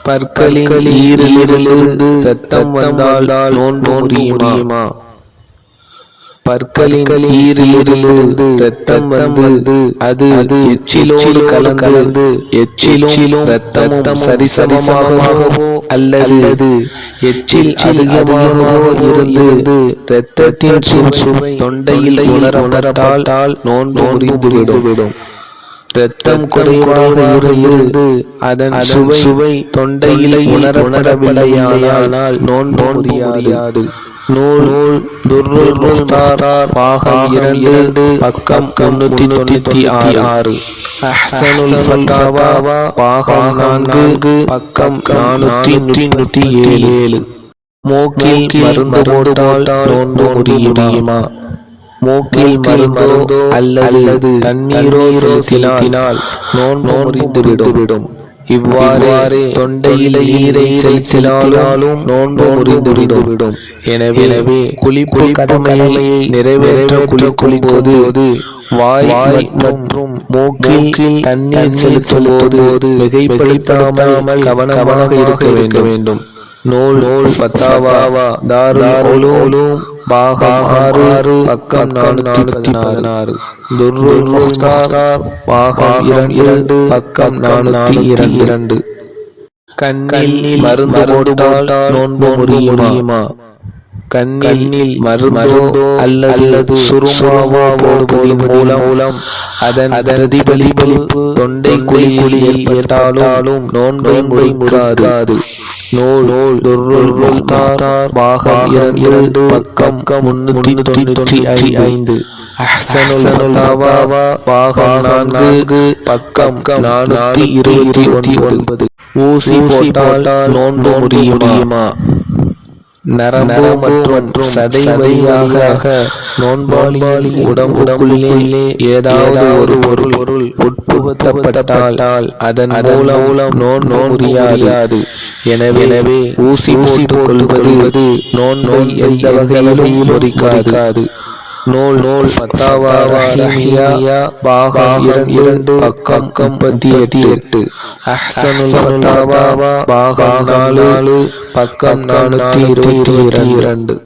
பற்களின் ஈரலிலிருந்து இரத்தம் வந்தால் நோன்பு முறியுமா? பற்களின் ஈரலிலிருந்து இரத்தம் வந்து அது எச்சிலோடு கலந்து எச்சிலும் இரத்தமும் சரிசமமாகவோ அல்லது எச்சில் அதிகமாகவோ இருந்து இரத்தத்தின் சுவை தொண்டையில் உணரப்பட்டால் நோன்பு முறிந்துவிடும். இரத்தம் குறைவாக இருந்து அதன் சுவை தொண்டையில் உணரப்படவில்லையானால் நோன்பு முறியாது. நூல் துர்ருல் முஃப்தார் பாகம் 2 பக்கம் 396. அஹ்ஸனுல் ஃபதாவா பாகம் 4 பக்கம் 437. மூக்கில் மருந்து போட்டால் நோன்பு முறியுமா? மூக்கில் மருந்தோ அல்லது தண்ணீரோ செலுத்தினால் நோன்பு முறிந்துவிடும். இவ்வாறு தொண்டையில ஈரை செலுத்தினாலும் நோன்பு முறிந்துவிடும். எனவே குளிப்பு கடமையை நிறைவேற்ற குளிக்கும்போது வாய் மற்றும் மூக்கில் தண்ணீர் செலுத்தும் போது மிகைப்படுத்தாமல் கவனமாக இருக்க வேண்டும். நூல் ஃபதாவா தாருல் உலூம் பாகம் 6 பக்கம் 416. துர்ருல் முஃப்தார் பாகம் 2 பக்கம் 402. கண்ணில் மருந்து போட்டால் நோன்பு முறியுமா? கண்ணில் மருந்தோ அல்லது சுருமாவோ போடுவதன் மூலம் அதன் பிரதிபலிப்பு தொண்டை குழியில் ஏற்பட்டாலும் நோன்பை முறிக்காது. நூல் துர்ருல் முஃப்தார் பாகம் 2 பக்கம் 395. அஹ்ஸனுல் ஃபதாவா பாகம் 4 பக்கம் 429. ஊசி போட்டால் நோன்பு முறியுமா? நரம்பு மற்றும் சதை வழியாக நோன்பாளியின் உடம்புக்குள்ளே ஏதாவது ஒரு பொருள் உட்புகுத்தப்பட்டால் அதன் மூலம் நோன்பு முறியாது. எனவே ஊசி போட்டுக் கொள்வது நோன்பை எந்த வகையிலும் முறிக்காது. நூல் ஃபதாவா ரஹீமியா பாகம் 2 பக்கம் 38. அஹ்ஸனுல் ஃபதாவா பாகம் 4 பக்கம் 422.